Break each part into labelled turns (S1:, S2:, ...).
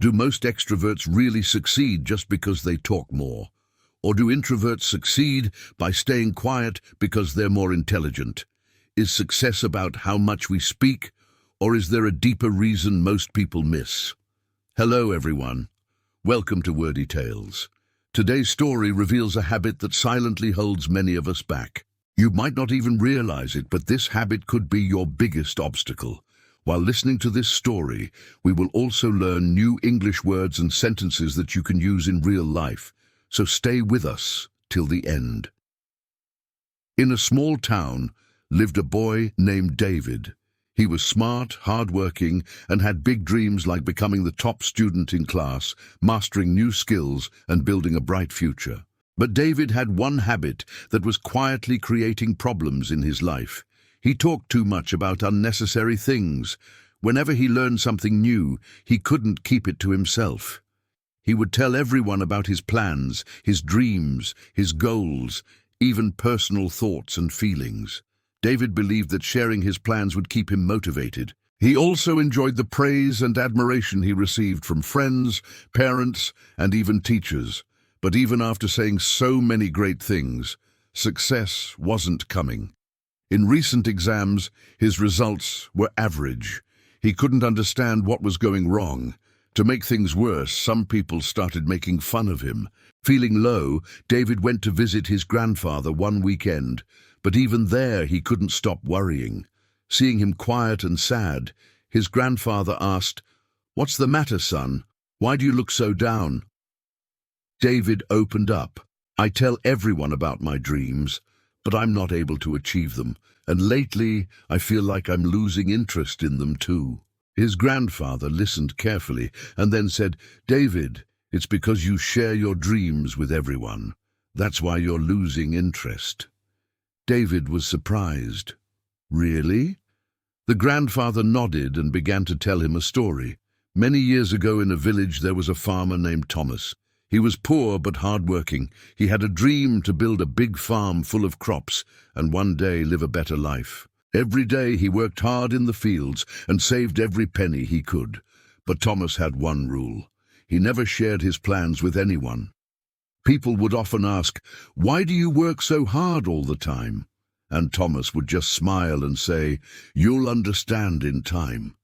S1: Do most extroverts really succeed just because they talk more? Or do introverts succeed by staying quiet because they're more intelligent? Is success about how much we speak, or is there a deeper reason most people miss? Hello, everyone. Welcome to Wordy Tales. Today's story reveals a habit that silently holds many of us back. You might not even realize it, but this habit could be your biggest obstacle. While listening to this story, we will also learn new English words and sentences that you can use in real life. So stay with us till the end. In a small town lived a boy named David. He was smart, hardworking, and had big dreams like becoming the top student in class, mastering new skills, and building a bright future. But David had one habit that was quietly creating problems in his life. He talked too much about unnecessary things. Whenever he learned something new, he couldn't keep it to himself. He would tell everyone about his plans, his dreams, his goals, even personal thoughts and feelings. David believed that sharing his plans would keep him motivated. He also enjoyed the praise and admiration he received from friends, parents, and even teachers. But even after saying so many great things, success wasn't coming. In recent exams, his results were average. He couldn't understand what was going wrong. To make things worse, some people started making fun of him. Feeling low, David went to visit his grandfather one weekend, but even there he couldn't stop worrying. Seeing him quiet and sad, his grandfather asked, "What's the matter, son? Why do you look so down?" David opened up. "I tell everyone about my dreams, but I'm not able to achieve them, and lately I feel like I'm losing interest in them too." His grandfather listened carefully and then said, "David, it's because you share your dreams with everyone. That's why you're losing interest." David was surprised. "Really?" The grandfather nodded and began to tell him a story. Many years ago in a village there was a farmer named Thomas. He was poor but hardworking. He had a dream to build a big farm full of crops and one day live a better life. Every day he worked hard in the fields and saved every penny he could. But Thomas had one rule. He never shared his plans with anyone. People would often ask, "Why do you work so hard all the time?" And Thomas would just smile and say, "You'll understand in time."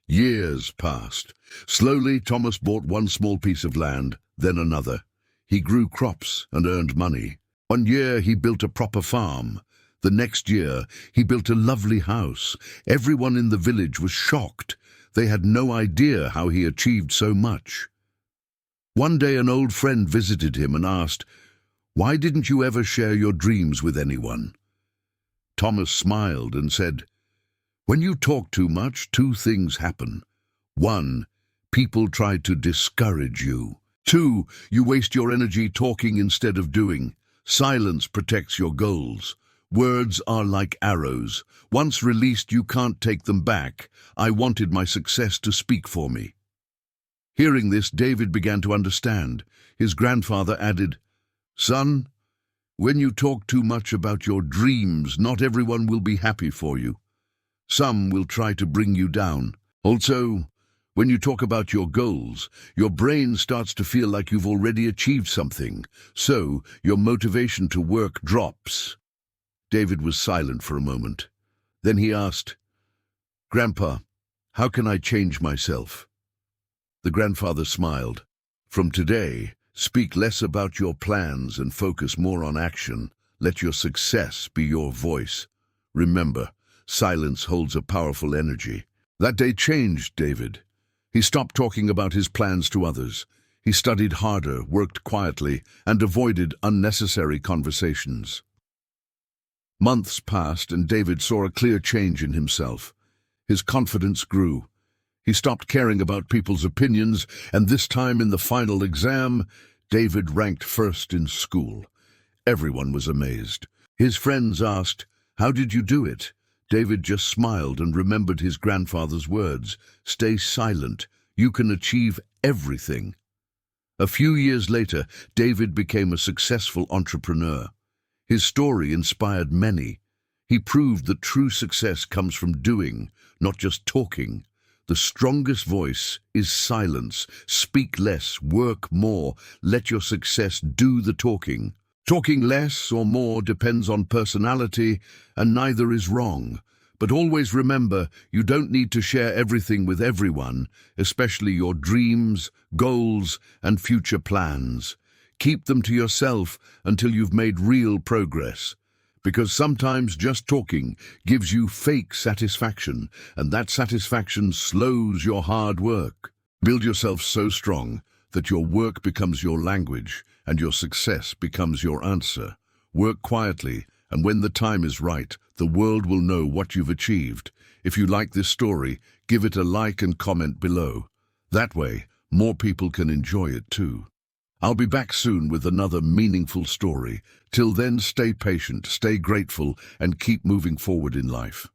S1: Years passed. Slowly, Thomas bought one small piece of land, then another. He grew crops and earned money. One year he built a proper farm. The next year he built a lovely house. Everyone in the village was shocked. They had no idea how he achieved so much. One day an old friend visited him and asked, "Why didn't you ever share your dreams with anyone?" Thomas smiled and said, "When you talk too much, two things happen. One, people try to discourage you. Two, you waste your energy talking instead of doing. Silence protects your goals. Words are like arrows. Once released, you can't take them back. I wanted my success to speak for me." Hearing this, David began to understand. His grandfather added, "Son, when you talk too much about your dreams, not everyone will be happy for you. Some will try to bring you down. Also, when you talk about your goals, your brain starts to feel like you've already achieved something, so your motivation to work drops." David was silent for a moment. Then he asked, "Grandpa, how can I change myself?" The grandfather smiled. "From today, speak less about your plans and focus more on action. Let your success be your voice. Remember, silence holds a powerful energy." That day changed David. He stopped talking about his plans to others. He studied harder, worked quietly, and avoided unnecessary conversations. Months passed and David saw a clear change in himself. His confidence grew. He stopped caring about people's opinions, and this time in the final exam, David ranked first in school. Everyone was amazed. His friends asked, "How did you do it?" David just smiled and remembered his grandfather's words, "Stay silent. You can achieve everything." A few years later, David became a successful entrepreneur. His story inspired many. He proved that true success comes from doing, not just talking. The strongest voice is silence. Speak less, work more, let your success do the talking. Talking less or more depends on personality, and neither is wrong. But always remember, you don't need to share everything with everyone, especially your dreams, goals, and future plans. Keep them to yourself until you've made real progress. Because sometimes just talking gives you fake satisfaction, and that satisfaction slows your hard work. Build yourself so strong that your work becomes your language and your success becomes your answer. Work quietly, and when the time is right, the world will know what you've achieved. If you like this story, give it a like and comment below. That way, more people can enjoy it too. I'll be back soon with another meaningful story. Till then, stay patient, stay grateful, and keep moving forward in life.